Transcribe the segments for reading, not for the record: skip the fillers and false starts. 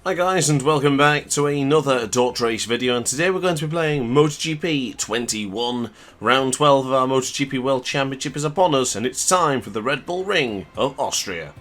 Hi guys, and welcome back to another Dot Race video, and today we're going to be playing MotoGP 21. Round 12 of our MotoGP World Championship is upon us, and it's time for the Red Bull Ring of Austria.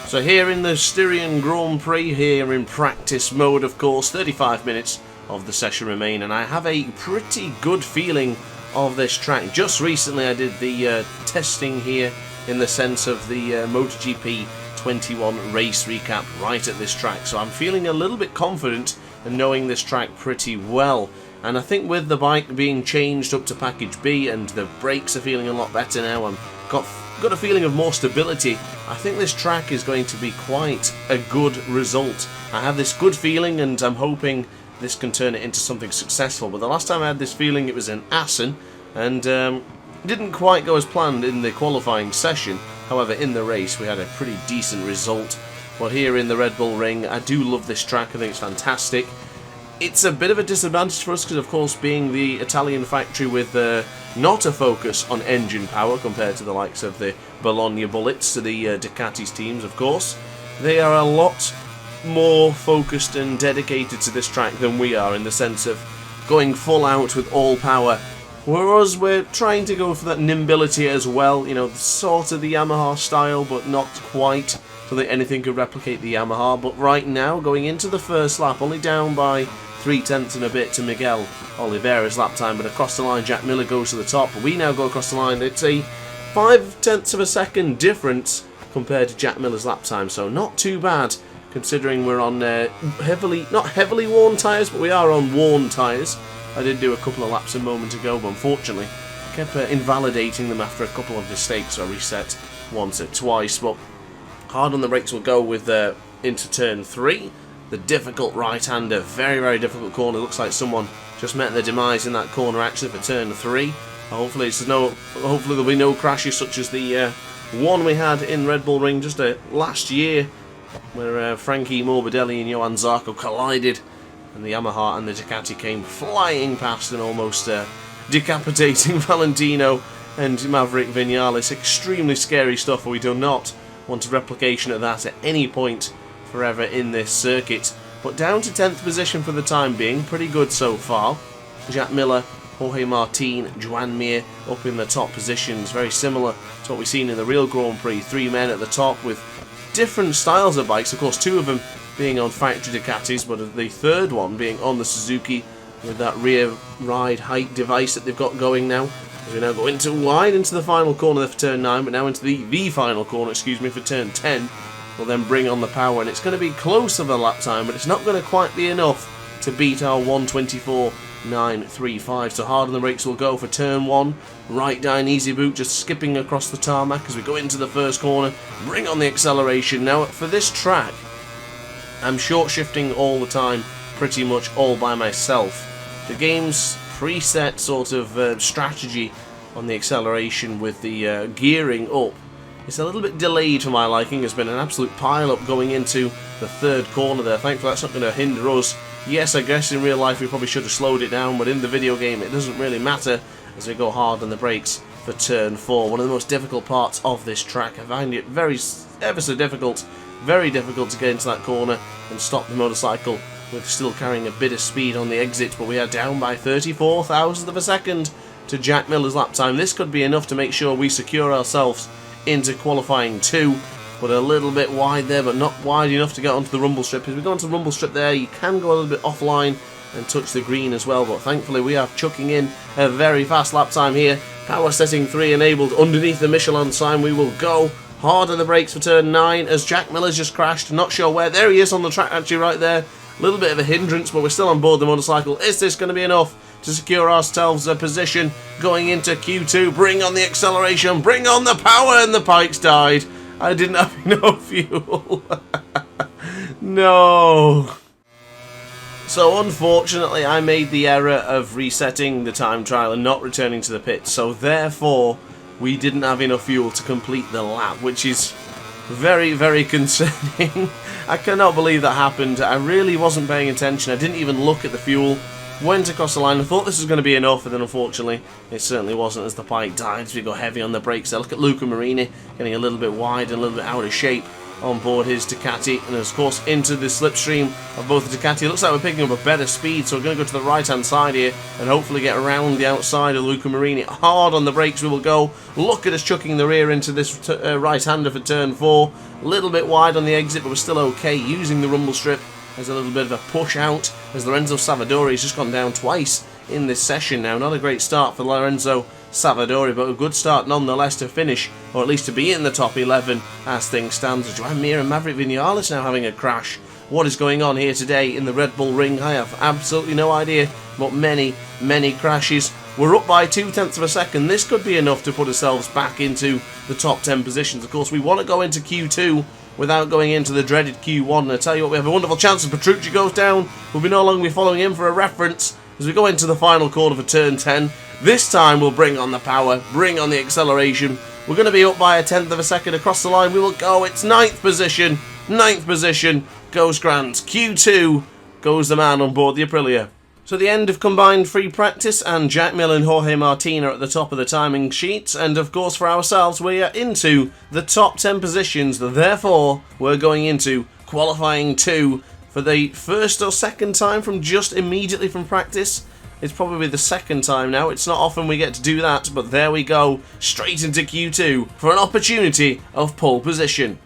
So here in the Styrian Grand Prix, here in practice mode of course, 35 minutes of the session remain, and I have a pretty good feeling of this track. Just recently I did the testing here in the sense of the MotoGP 21 race recap right at this track, so I'm feeling a little bit confident in knowing this track pretty well. And I think with the bike being changed up to package B and the brakes are feeling a lot better now, I've got a feeling of more stability. I think this track is going to be quite a good result. I have this good feeling and I'm hoping this can turn it into something successful. But the last time I had this feeling it was in Assen, and didn't quite go as planned in the qualifying session. However, in the race we had a pretty decent result. But here in the Red Bull Ring, I do love this track. I think it's fantastic. It's a bit of a disadvantage for us because, of course, being the Italian factory with not a focus on engine power compared to the likes of the Bologna Bullets, to the Ducati's teams, of course, they are a lot more focused and dedicated to this track than we are, in the sense of going full out with all power. Whereas we're trying to go for that nimbility as well, you know, sort of the Yamaha style, but not quite, so that anything could replicate the Yamaha. But right now, going into the first lap, only down by 3/10 and a bit to Miguel Oliveira's lap time, but across the line Jack Miller goes to the top. We now go across the line. It's a 5/10 of a second difference compared to Jack Miller's lap time, so not too bad, considering we're on not heavily worn tyres, but we are on worn tyres. I did do a couple of laps a moment ago, but unfortunately I kept invalidating them after a couple of mistakes, so I reset once or twice. But hard on the brakes will go with into turn 3. The difficult right-hander, very, very difficult corner. Looks like someone just met their demise in that corner actually for turn 3. Hopefully there'll be no crashes such as the one we had in Red Bull Ring just last year, where Frankie Morbidelli and Johan Zarco collided, and the Yamaha and the Ducati came flying past and almost decapitating Valentino and Maverick Vinales. Extremely scary stuff, and we do not want a replication of that at any point forever in this circuit. But down to 10th position for the time being, pretty good so far. Jack Miller, Jorge Martin, Joan Mir up in the top positions, very similar to what we've seen in the real Grand Prix. 3 men at the top with different styles of bikes, of course 2 of them being on factory Ducatis, but the third one being on the Suzuki with that rear ride height device that they've got going now. As we now go wide into the final corner there for turn 9, but now into the final corner, excuse me, for turn 10. We'll then bring on the power, and it's going to be close to the lap time, but it's not going to quite be enough to beat our 1:24.935. So hard on the brakes will go for turn 1. Right down easy boot, just skipping across the tarmac as we go into the first corner. Bring on the acceleration. Now for this track, I'm short shifting all the time, pretty much all by myself. The game's preset sort of strategy on the acceleration with the gearing up, it's a little bit delayed for my liking. There's been an absolute pile-up going into the third corner there. Thankfully that's not going to hinder us. Yes, I guess in real life we probably should have slowed it down, but in the video game it doesn't really matter as we go hard on the brakes for turn 4. One of the most difficult parts of this track. I find it ever so difficult, very difficult to get into that corner and stop the motorcycle with still carrying a bit of speed on the exit, but we are down by 34 thousandths of a second to Jack Miller's lap time. This could be enough to make sure we secure ourselves into qualifying 2, but a little bit wide there, but not wide enough to get onto the rumble strip. As we go onto the rumble strip there, you can go a little bit offline and touch the green as well, but thankfully we are chucking in a very fast lap time here. Power setting 3 enabled underneath the Michelin sign. We will go hard on the brakes for turn 9 as Jack Miller's just crashed. Not sure where. There he is on the track actually right there. A little bit of a hindrance, but we're still on board the motorcycle. Is this going to be enough to secure ourselves a position going into Q2? Bring on the acceleration, bring on the power, and the pikes died. I didn't have enough fuel. No. So unfortunately I made the error of resetting the time trial and not returning to the pit, so therefore we didn't have enough fuel to complete the lap, which is very, very concerning. I cannot believe that happened. I really wasn't paying attention. I didn't even look at the fuel. Went across the line. I thought this was going to be enough, and then unfortunately it certainly wasn't as the bike died as we go heavy on the brakes there. Look at Luca Marini getting a little bit wide and a little bit out of shape on board his Ducati, and of course into the slipstream of both the Ducati. It looks like we're picking up a better speed, so we're going to go to the right hand side here and hopefully get around the outside of Luca Marini. Hard on the brakes we will go. Look at us chucking the rear into this right hander for turn 4. A little bit wide on the exit, but we're still okay using the rumble strip. There's a little bit of a push out as Lorenzo Savadori has just gone down twice in this session now. Not a great start for Lorenzo Savadori, but a good start nonetheless to finish, or at least to be in the top 11 as things stand. Joan Mir and Maverick Vinales now having a crash. What is going on here today in the Red Bull Ring? I have absolutely no idea, but many crashes. We're up by 0.2 of a second. This could be enough to put ourselves back into the top 10 positions. Of course, we want to go into Q2 without going into the dreaded Q1. And I tell you what, we have a wonderful chance as Petrucci goes down. We'll be no longer be following him for a reference as we go into the final corner for turn 10. This time we'll bring on the power, bring on the acceleration. We're going to be up by 0.1 of a second across the line. We will go. It's 9th position. 9th position goes Grant. Q2 goes the man on board the Aprilia. So the end of combined free practice, and Jack Miller and Jorge Martin are at the top of the timing sheet. And of course for ourselves, we are into the top 10 positions. Therefore, we're going into qualifying 2 for the first or second time from just immediately from practice. It's probably the second time now. It's not often we get to do that, but there we go. Straight into Q2 for an opportunity of pole position.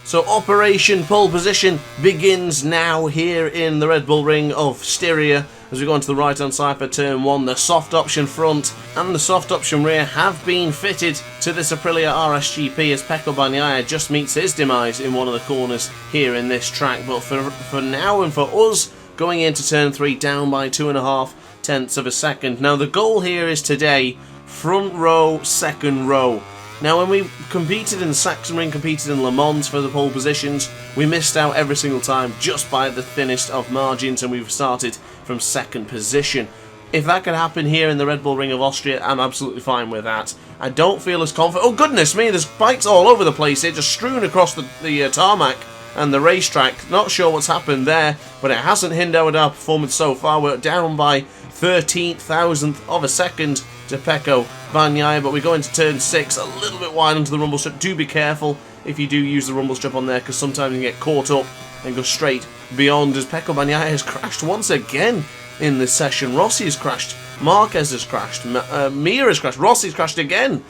So Operation Pole Position begins now here in the Red Bull Ring of Styria. As we go onto the right hand side for turn 1, the soft option front and the soft option rear have been fitted to this Aprilia RSGP as Pecco Bagnaia just meets his demise in one of the corners here in this track. But for now and for us, going into turn 3 down by 2.5 of a second. Now the goal here is today, front row, second row. Now when we competed in the Sachsenring, competed in Le Mans for the pole positions, we missed out every single time just by the thinnest of margins, and we've started from second position. If that could happen here in the Red Bull Ring of Austria, I'm absolutely fine with that. I don't feel as confident. Oh goodness me, there's bikes all over the place here, just strewn across the tarmac and the racetrack. Not sure what's happened there, but it hasn't hindered our performance so far. We're down by 13,000th of a second to Pecco Bagnaia, but we go into turn 6 a little bit wide onto the rumble strip. Do be careful if you do use the rumble strip on there, because sometimes you get caught up and go straight beyond, as Pecco Bagnaia has crashed once again in this session. Rossi has crashed, Marquez has crashed, Mir has crashed, Rossi's crashed again.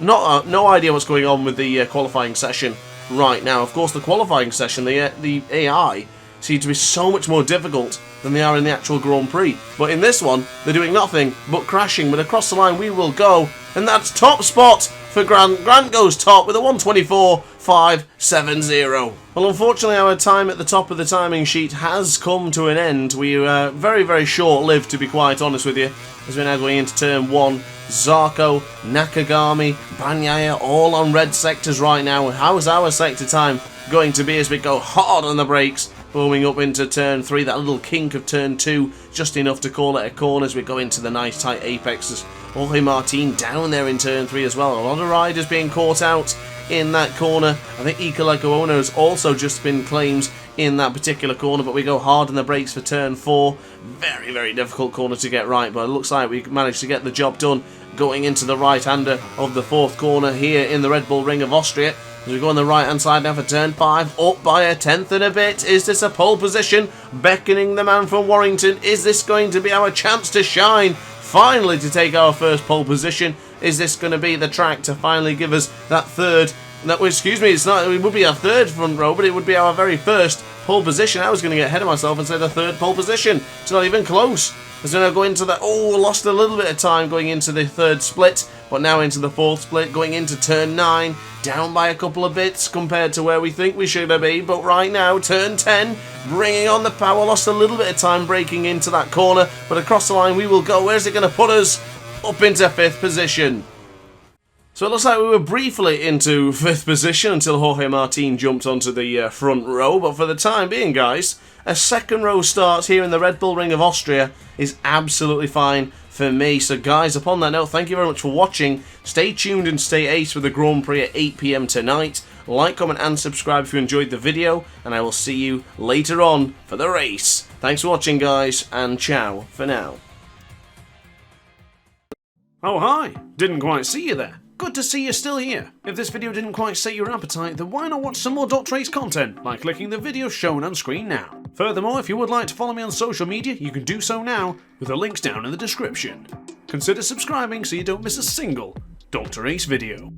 No idea what's going on with the qualifying session right now. Of course, the qualifying session, the AI seem to be so much more difficult than they are in the actual Grand Prix. But in this one, they're doing nothing but crashing. But across the line we will go, and that's top spot for Grant. Grant goes top with a 1:24.570. Well, unfortunately, our time at the top of the timing sheet has come to an end. We were very short-lived, to be quite honest with you, as we're now going into turn 1. Zarco, Nakagami, Bagnaia, all on red sectors right now. How is our sector time going to be as we go hard on the brakes? Booming up into turn 3, that little kink of turn 2, just enough to call it a corner as we go into the nice tight apexes. Jorge Martin down there in turn 3 as well. A lot of riders being caught out in that corner. I think Ika Lecuona has also just been claimed in that particular corner, but we go hard on the brakes for turn 4. Very difficult corner to get right, but it looks like we managed to get the job done going into the right-hander of the 4th corner here in the Red Bull Ring of Austria. As we go on the right hand side now for turn 5, up by 1/10 and a bit. Is this a pole position? Beckoning the man from Warrington. Is this going to be our chance to shine? Finally to take our first pole position. Is this going to be the track to finally give us that third? No, excuse me, it's not. It would be our third front row, but it would be our very first pole position. I was going to get ahead of myself and say the third pole position. It's not even close. As we now go into the... Oh, lost a little bit of time going into the 3rd split, but now into the 4th split, going into turn 9, down by a couple of bits compared to where we think we should be, but right now, turn 10, bringing on the power, lost a little bit of time breaking into that corner, but across the line we will go. Where's it going to put us? Up into 5th position. So it looks like we were briefly into 5th position until Jorge Martin jumped onto the front row, but for the time being, guys, a 2nd row start here in the Red Bull Ring of Austria is absolutely fine for me. So guys, upon that note, thank you very much for watching. Stay tuned and stay ace for the Grand Prix at 8 PM tonight. Like, comment and subscribe if you enjoyed the video, and I will see you later on for the race. Thanks for watching, guys, and ciao for now. Oh hi, didn't quite see you there. Good to see you're still here. If this video didn't quite sate your appetite, then why not watch some more Dot Race content by clicking the video shown on screen now. Furthermore, if you would like to follow me on social media, you can do so now, with the links down in the description. Consider subscribing so you don't miss a single Dot Race video.